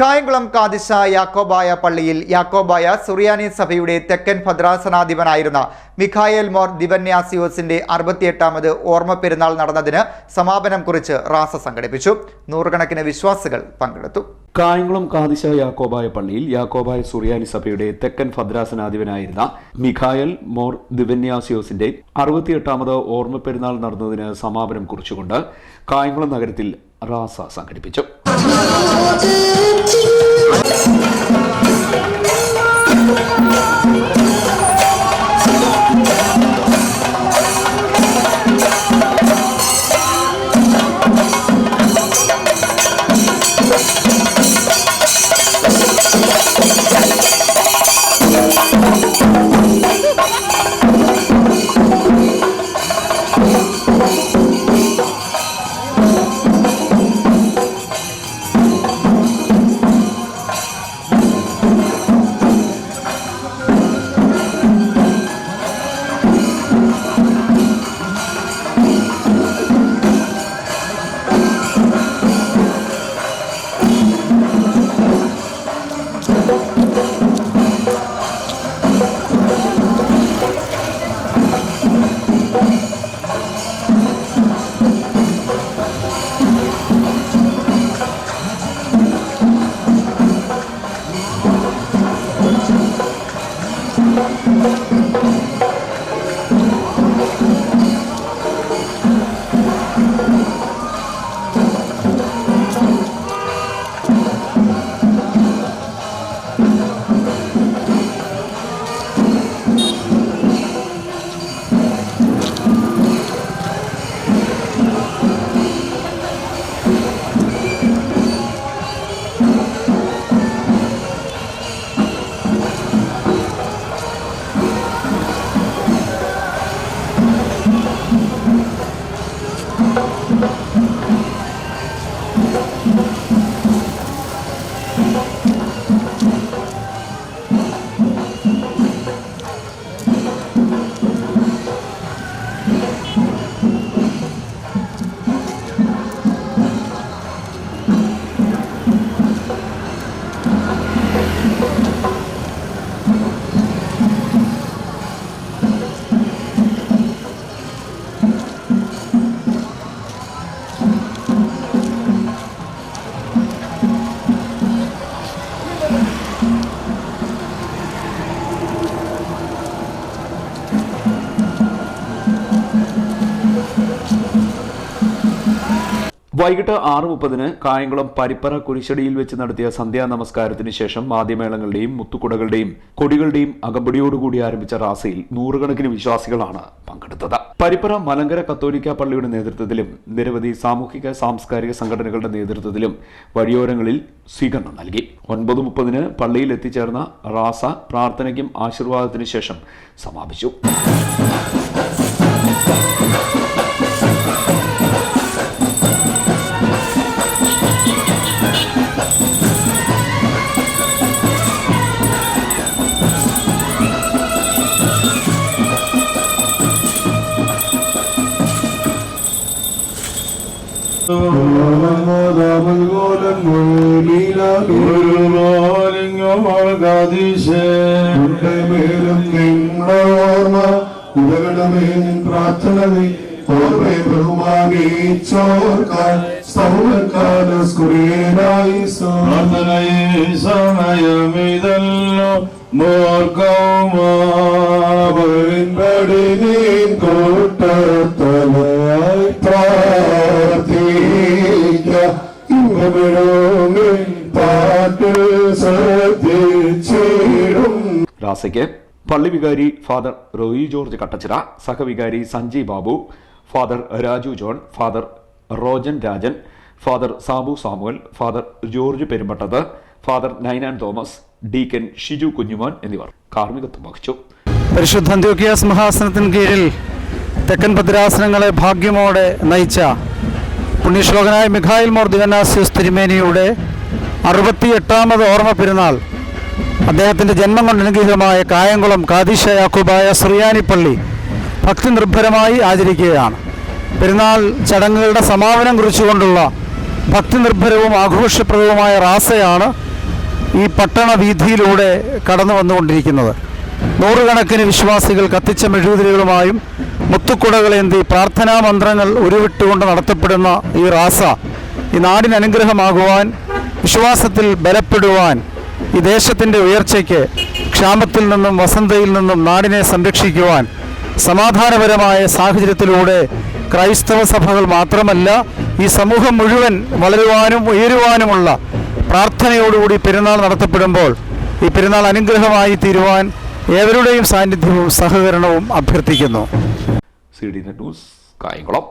കായംകുളം കാദിശ യാക്കോബായ പള്ളിയിൽ യാക്കോബായ സുറിയാനി സഭയുടെ തെക്കൻ ഭദ്രാസനാധിപനായിരുന്ന മിഖായേൽ മോർ ദിവന്യാസിയോസിന്റെ 68ാമത് ഓർമ്മ പെരുന്നാൾ നടന്നതിന് സമാപനം കുറിച്ച് റാസ സംഘടിപ്പിച്ചു. നൂറുകണക്കിന് വിശ്വാസികൾ പങ്കെടുത്തു. കായംകുളം കാദിശ യാക്കോബായ പള്ളിയിൽ യാക്കോബായ സുറിയാനി സഭയുടെ തെക്കൻ ഭദ്രാസനാധിപനായിരുന്ന മിഖായേൽ മോർ ദിവന്യാസിയോസിന്റെ 68ാമത് ഓർമ്മ പെരുന്നാൾ നടന്നതിന് സമാപനം കുറിച്ചുകൊണ്ട് കായംകുളം നഗരത്തിൽ റാസ സംഘടിപ്പിച്ചു. വൈകിട്ട് 6:30 കായംകുളം പരിപ്പറ കുരിശടിയിൽ വെച്ച് നടത്തിയ സന്ധ്യാ നമസ്കാരത്തിന് ശേഷം വാദ്യമേളങ്ങളുടെയും മുത്തുകുടകളുടെയും കൊടികളുടെയും അകമ്പടിയോടുകൂടി ആരംഭിച്ച റാസയിൽ നൂറുകണക്കിന് വിശ്വാസികളാണ് പങ്കെടുത്തത്. പരിപ്പറ മലങ്കര കത്തോലിക്ക പള്ളിയുടെ നേതൃത്വത്തിലും നിരവധി സാമൂഹിക സാംസ്കാരിക സംഘടനകളുടെ നേതൃത്വത്തിലും വഴിയോരങ്ങളിൽ സ്വീകരണം നൽകി. 9:30 പള്ളിയിൽ എത്തിച്ചേർന്ന റാസ പ്രാർത്ഥനയ്ക്കും ആശീർവാദത്തിനു ശേഷം സമാപിച്ചു. റാസയ്ക്ക് പള്ളി വികാരി ഫാദർ റോയി ജോർജ് കട്ടച്ചിറ, സഹവികാരി Sanjay Babu, father Raju John, father Rojan Rajan, father Sabu Samuel, father George Perumpattathu, father Ninan Thomas, deacon Shiju Kunjumon എന്നിവർ കാർമ്മികത്വം വഹിച്ചു. പരിശുദ്ധ അന്ത്യോക്യ സിംഹാസനത്തിന് കീഴിൽ തെക്കൻ ഭദ്രാസനങ്ങളെ ഭാഗ്യമോടെ നയിച്ച പുണ്യശ്ലോകനായ മിഖായേൽ മോർ ദിവന്യാസിയോസ് തിരുമേനിയുടെ 68ാമത് ഓർമ്മ പെരുന്നാൾ അദ്ദേഹത്തിൻ്റെ ജന്മം കൊണ്ടനുഗ്രഹമായ കായംകുളം കാദിശ യാക്കോബായ സുറിയാനി പള്ളി ഭക്തി നിർഭരമായി ആചരിക്കുകയാണ്. പെരുന്നാൾ ചടങ്ങുകളുടെ സമാപനം കുറിച്ചുകൊണ്ടുള്ള ഭക്തിനിർഭരവും ആഘോഷപ്രദവുമായ റാസയാണ് ഈ പട്ടണ വീഥിയിലൂടെ കടന്നു വന്നുകൊണ്ടിരിക്കുന്നത്. നൂറുകണക്കിന് വിശ്വാസികൾ കത്തിച്ച മെഴുകുതിരികളുമായും മുത്തുക്കുടകളേന്തി പ്രാർത്ഥനാ മന്ത്രങ്ങൾ ഉരുവിട്ടുകൊണ്ട് നടത്തപ്പെടുന്ന ഈ റാസ ഈ നാടിന് അനുഗ്രഹമാകുവാൻ, വിശ്വാസത്തിൽ ബലപ്പെടുവാൻ, ഈ ദേശത്തിൻ്റെ ഉയർച്ചയ്ക്ക്, ക്ഷാമത്തിൽ നിന്നും വസന്തയിൽ നിന്നും നാടിനെ സംരക്ഷിക്കുവാൻ സമാധാനപരമായ സാഹചര്യത്തിലൂടെ ക്രൈസ്തവ സഭകൾ മാത്രമല്ല ഈ സമൂഹം മുഴുവൻ വളരുവാനും ഉയരുവാനുമുള്ള പ്രാർത്ഥനയോടുകൂടി പെരുന്നാൾ നടത്തപ്പെടുമ്പോൾ ഈ പെരുന്നാൾ അനുഗ്രഹമായി തീരുവാൻ ഏവരുടെയും സാന്നിധ്യവും സഹകരണവും അഭ്യർത്ഥിക്കുന്നു. CDN news Kayamkulam.